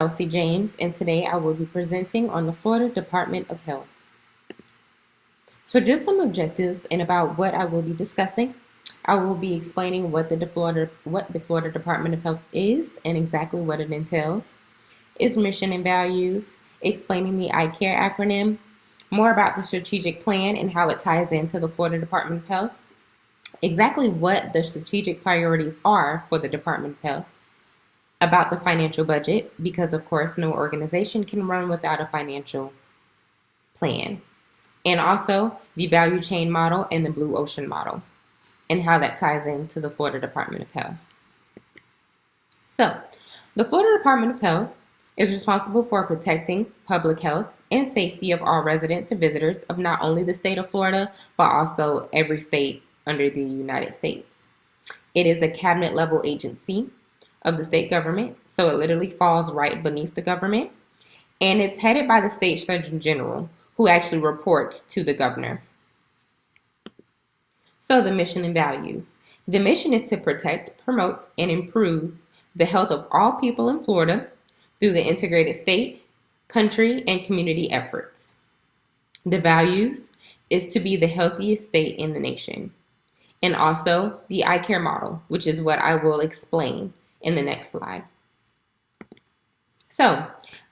Chelsea James, and today I will be presenting on the Florida Department of Health. So just some objectives and about what I will be discussing. I will be explaining what the Florida Department of Health is and exactly what it entails, its mission and values, explaining the ICARE acronym, more about the strategic plan and how it ties into the Florida Department of Health, exactly what the strategic priorities are for the Department of Health, about the financial budget, because of course no organization can run without a financial plan, and also the value chain model and the blue ocean model and how that ties into the Florida Department of Health. So, the Florida Department of Health is responsible for protecting public health and safety of all residents and visitors of not only the state of Florida, but also every state under the United States. It is a cabinet level agency of the state government, so it literally falls right beneath the government. And it's headed by the state surgeon general, who actually reports to the governor. So the mission and values. The mission is to protect, promote, and improve the health of all people in Florida through the integrated state, country, and community efforts. The values is to be the healthiest state in the nation. And also the ICARE model, which is what I will explain in the next slide. So,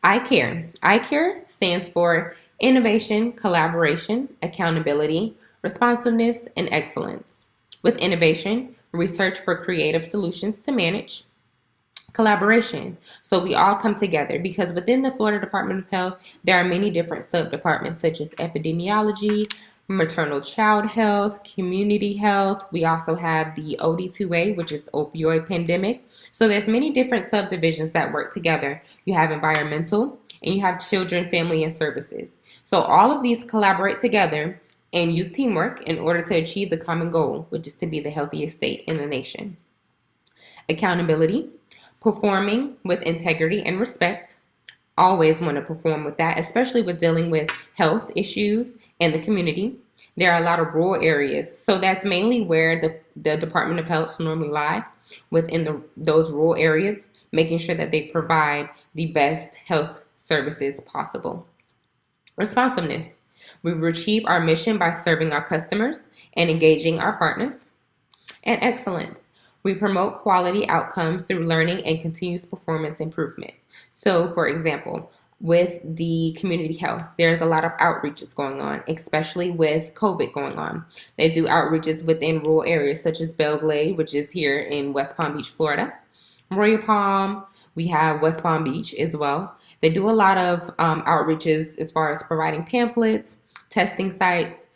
ICARE. ICARE stands for Innovation, Collaboration, Accountability, Responsiveness, and Excellence. With innovation, research for creative solutions to manage. Collaboration. So we all come together because within the Florida Department of Health, there are many different sub-departments such as epidemiology, maternal child health, community health. We also have the OD2A, which is opioid pandemic. So there's many different subdivisions that work together. You have environmental and you have children, family, and services. So all of these collaborate together and use teamwork in order to achieve the common goal, which is to be the healthiest state in the nation. Accountability, performing with integrity and respect. Always want to perform with that, especially with dealing with health issues in the community. There are a lot of rural areas, so that's mainly where the Department of Health normally lie, within those rural areas, making sure that they provide the best health services possible. Responsiveness. We achieve our mission by serving our customers and engaging our partners. And excellence. We promote quality outcomes through learning and continuous performance improvement. So, for example, with the community health, there's a lot of outreaches going on, especially with COVID going on. They do outreaches within rural areas such as Belglade, which is here in West Palm Beach, Florida. Royal Palm, we have West Palm Beach as well. They do a lot of outreaches as far as providing pamphlets, testing sites,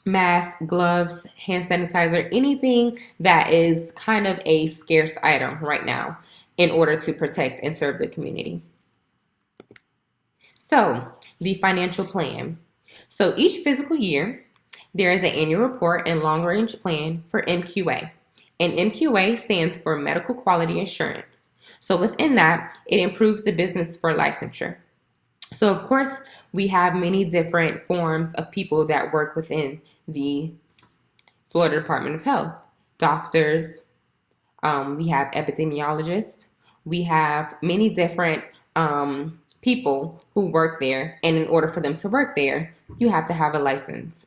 masks, gloves, hand sanitizer, anything that is kind of a scarce item right now in order to protect and serve the community. So, the financial plan. So each fiscal year, there is an annual report and long-range plan for MQA. And MQA stands for Medical Quality Assurance. So within that, it improves the business for licensure. So of course, we have many different forms of people that work within the Florida Department of Health. Doctors, we have epidemiologists, we have many different people who work there, and in order for them to work there, you have to have a license.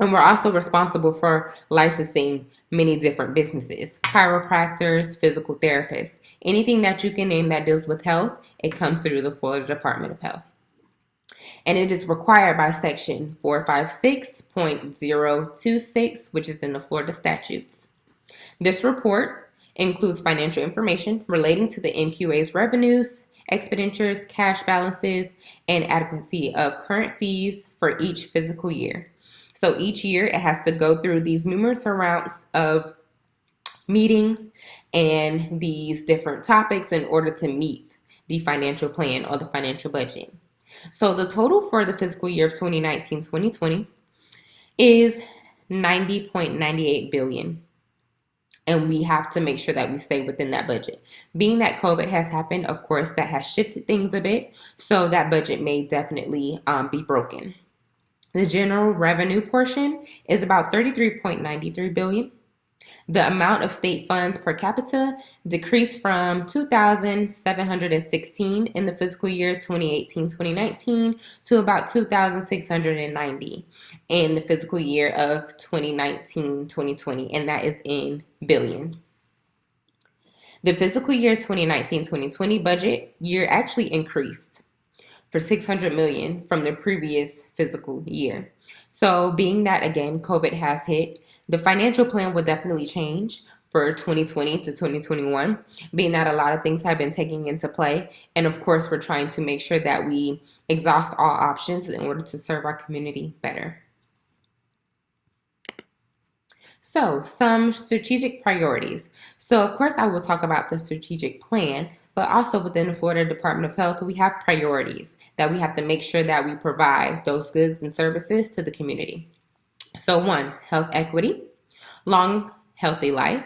And we're also responsible for licensing many different businesses, chiropractors, physical therapists, anything that you can name that deals with health, it comes through the Florida Department of Health. And it is required by section 456.026, which is in the Florida statutes. This report includes financial information relating to the MQA's revenues, expenditures, cash balances, and adequacy of current fees for each fiscal year. So each year it has to go through these numerous rounds of meetings and these different topics in order to meet the financial plan or the financial budget. So the total for the fiscal year of 2019-2020 is $90.98 billion. And we have to make sure that we stay within that budget. Being that COVID has happened, of course, that has shifted things a bit. So that budget may definitely be broken. The general revenue portion is about $33.93 billion. The amount of state funds per capita decreased from 2,716 in the fiscal year 2018-2019 to about 2,690 in the fiscal year of 2019-2020, and that is in billion. The fiscal year 2019-2020 budget year actually increased for 600 million from the previous fiscal year. So being that, again, COVID has hit, the financial plan will definitely change for 2020 to 2021, being that a lot of things have been taken into play. And of course, we're trying to make sure that we exhaust all options in order to serve our community better. So, some strategic priorities. So, of course, I will talk about the strategic plan, but also within the Florida Department of Health, we have priorities that we have to make sure that we provide those goods and services to the community. So, one, health equity, long, healthy life,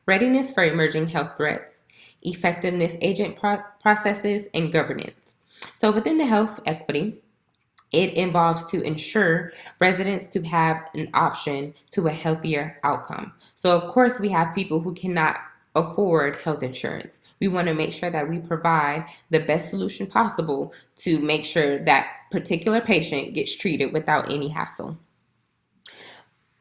readiness for emerging health threats, effectiveness agent processes, and governance. So, within the health equity, it involves to ensure residents to have an option to a healthier outcome. So, of course, we have people who cannot afford health insurance. We want to make sure that we provide the best solution possible to make sure that particular patient gets treated without any hassle.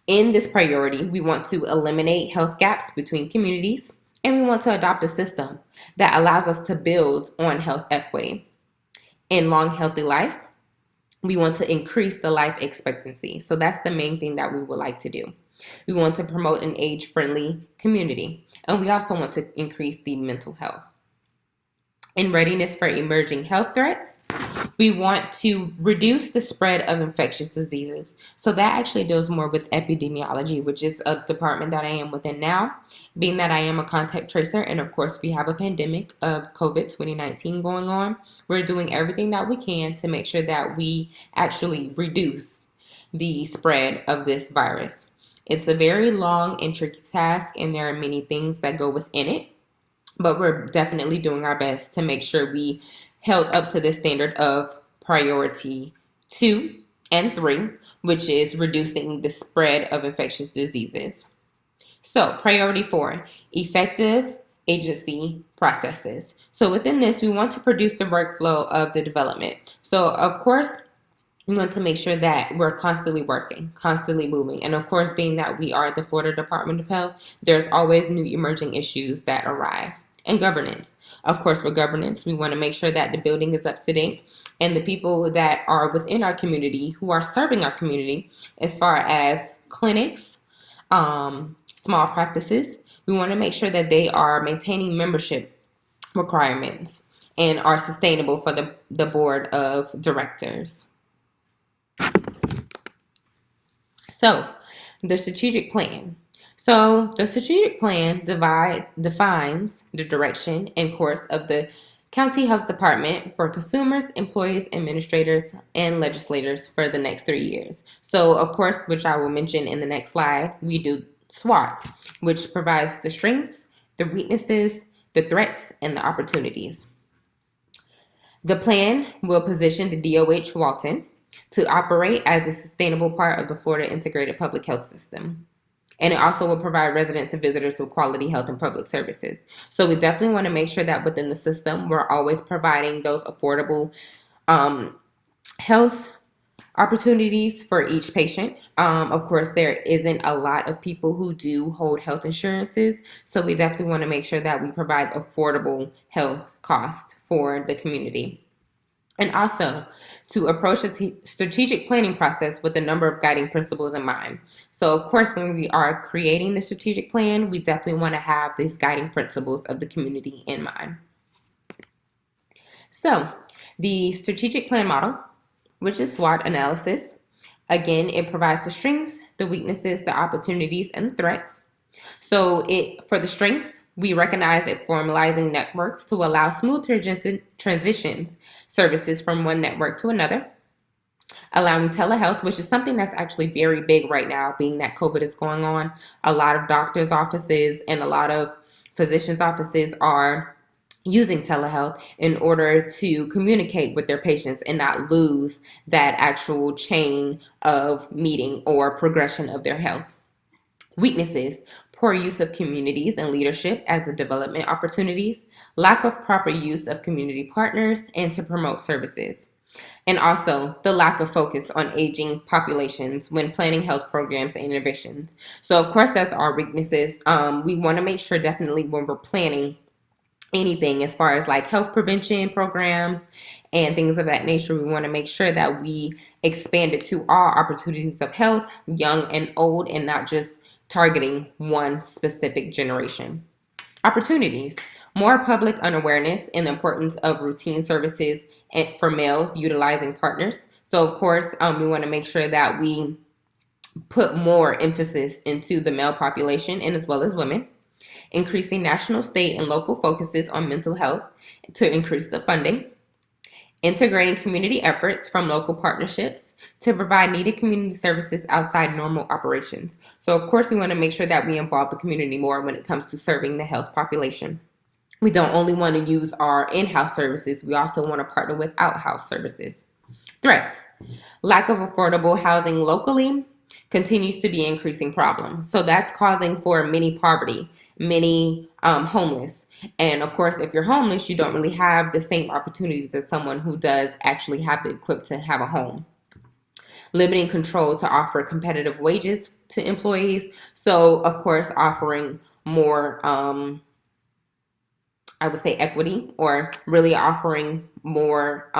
In this priority, we want to eliminate health gaps between communities, and we want to adopt a system that allows us to build on health equity. In long, healthy life, we want to increase the life expectancy. So that's the main thing that we would like to do. We want to promote an age-friendly community, and we also want to increase the mental health. In readiness for emerging health threats, we want to reduce the spread of infectious diseases. So that actually deals more with epidemiology, which is a department that I am within now, being that I am a contact tracer. And of course, we have a pandemic of COVID-2019 going on. We're doing everything that we can to make sure that we actually reduce the spread of this virus. It's a very long and tricky task, and there are many things that go within it, but we're definitely doing our best to make sure we held up to the standard of priority 2 and 3, which is reducing the spread of infectious diseases. So priority 4, effective agency processes. So within this, we want to produce the workflow of the development. So of course, we want to make sure that we're constantly working, constantly moving. And of course, being that we are at the Florida Department of Health, there's always new emerging issues that arrive. And governance. Of course, with governance, we want to make sure that the building is up to date and the people that are within our community who are serving our community, as far as clinics, small practices, we want to make sure that they are maintaining membership requirements and are sustainable for the board of directors. So, the strategic plan. So the strategic plan defines the direction and course of the county health department for consumers, employees, administrators, and legislators for the next 3 years. So of course, which I will mention in the next slide, we do SWOT, which provides the strengths, the weaknesses, the threats, and the opportunities. The plan will position the DOH Walton to operate as a sustainable part of the Florida Integrated Public Health System. And it also will provide residents and visitors with quality health and public services. So we definitely want to make sure that within the system, we're always providing those affordable health opportunities for each patient. Of course, there isn't a lot of people who do hold health insurances. So we definitely want to make sure that we provide affordable health costs for the community. And also to approach a strategic planning process with a number of guiding principles in mind. So of course, when we are creating the strategic plan, we definitely want to have these guiding principles of the community in mind. So the strategic plan model, which is SWOT analysis, again, it provides the strengths, the weaknesses, the opportunities, and the threats. So for the strengths, we recognize it formalizing networks to allow smooth transitions services from one network to another, allowing telehealth, which is something that's actually very big right now, being that COVID is going on. A lot of doctors' offices and a lot of physicians' offices are using telehealth in order to communicate with their patients and not lose that actual chain of meeting or progression of their health. Weaknesses, poor use of communities and leadership as the development opportunities, lack of proper use of community partners, and to promote services. And also the lack of focus on aging populations when planning health programs and innovations. So, of course, that's our weaknesses. We want to make sure definitely when we're planning anything as far as like health prevention programs and things of that nature, we want to make sure that we expand it to all opportunities of health, young and old, and not just targeting one specific generation. Opportunities. More public unawareness in the importance of routine services for males utilizing partners. So, of course, we want to make sure that we put more emphasis into the male population and as well as women. Increasing national, state, and local focuses on mental health to increase the funding. Integrating community efforts from local partnerships to provide needed community services outside normal operations. So, of course, we want to make sure that we involve the community more when it comes to serving the health population. We don't only want to use our in-house services, we also want to partner with out-house services. Threats. Lack of affordable housing locally continues to be an increasing problem. So that's causing for many poverty, many homeless. And of course, if you're homeless, you don't really have the same opportunities as someone who does actually have the equipped to have a home. Limiting control to offer competitive wages to employees. So, of course, offering more, I would say, equity, or really offering more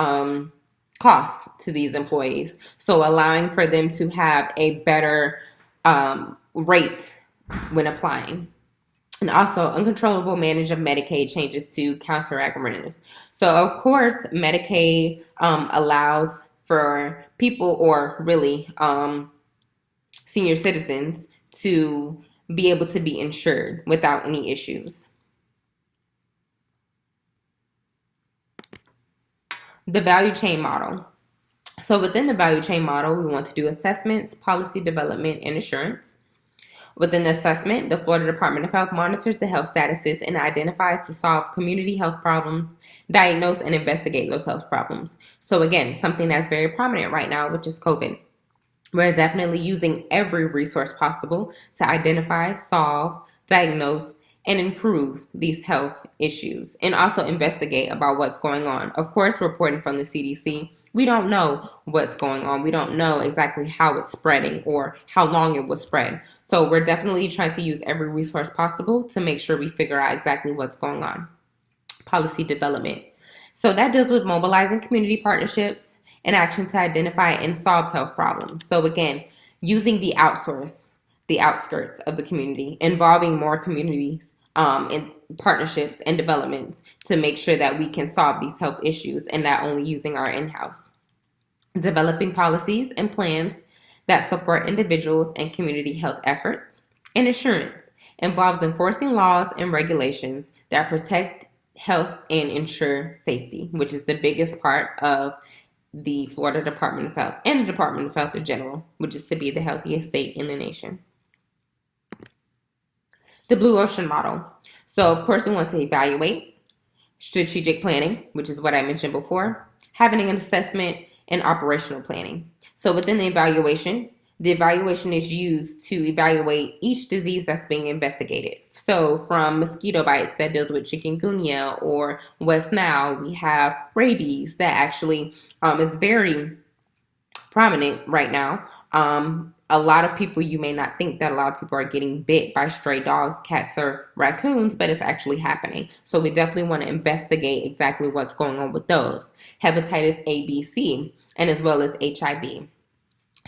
costs to these employees. So allowing for them to have a better rate when applying. And also uncontrollable management of Medicaid changes to counteract renters. So of course, Medicaid allows for people, or really senior citizens, to be able to be insured without any issues. The value chain model. So within the value chain model, we want to do assessments, policy development, and assurance. Within the assessment, the Florida Department of Health monitors the health statuses and identifies to solve community health problems, diagnose and investigate those health problems. So again, something that's very prominent right now, which is COVID. We're definitely using every resource possible to identify, solve, diagnose, and improve these health issues, and also investigate about what's going on. Of course, reporting from the CDC, we don't know what's going on. We don't know exactly how it's spreading or how long it will spread. So we're definitely trying to use every resource possible to make sure we figure out exactly what's going on. Policy development. So that deals with mobilizing community partnerships and action to identify and solve health problems. So again, using the outskirts of the community, involving more communities in partnerships and developments to make sure that we can solve these health issues, and not only using our in-house. Developing policies and plans that support individuals and community health efforts. And assurance involves enforcing laws and regulations that protect health and ensure safety, which is the biggest part of the Florida Department of Health and the Department of Health in general, which is to be the healthiest state in the nation. The Blue Ocean Model. So, of course, we want to evaluate strategic planning, which is what I mentioned before, having an assessment, and operational planning. So within the evaluation is used to evaluate each disease that's being investigated. So from mosquito bites that deals with chikungunya or West Nile, we have rabies that actually is very prominent right now. A lot of people, you may not think that a lot of people are getting bit by stray dogs, cats, or raccoons, but it's actually happening. So we definitely want to investigate exactly what's going on with those. Hepatitis A, B, C, and as well as HIV.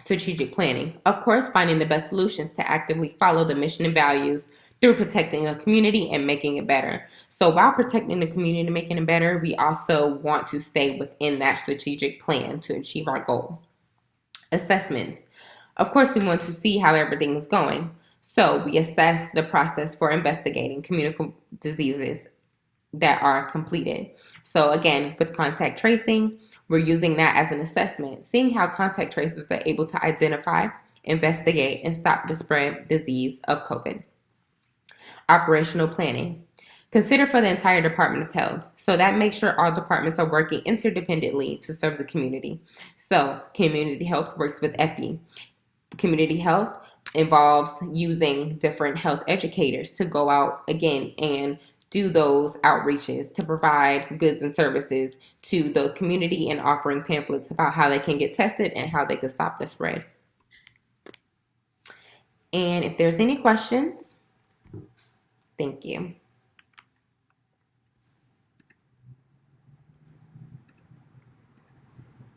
Strategic planning. Of course, finding the best solutions to actively follow the mission and values through protecting a community and making it better. So while protecting the community and making it better, we also want to stay within that strategic plan to achieve our goal. Assessments. Of course, we want to see how everything is going. So we assess the process for investigating communicable diseases that are completed. So again, with contact tracing, we're using that as an assessment, seeing how contact tracers are able to identify, investigate, and stop the spread disease of COVID. Operational planning. Consider for the entire Department of Health. So that makes sure all departments are working interdependently to serve the community. So community health works with EPI, community health involves using different health educators to go out again and do those outreaches to provide goods and services to the community and offering pamphlets about how they can get tested and how they can stop the spread. And if there's any questions, thank you.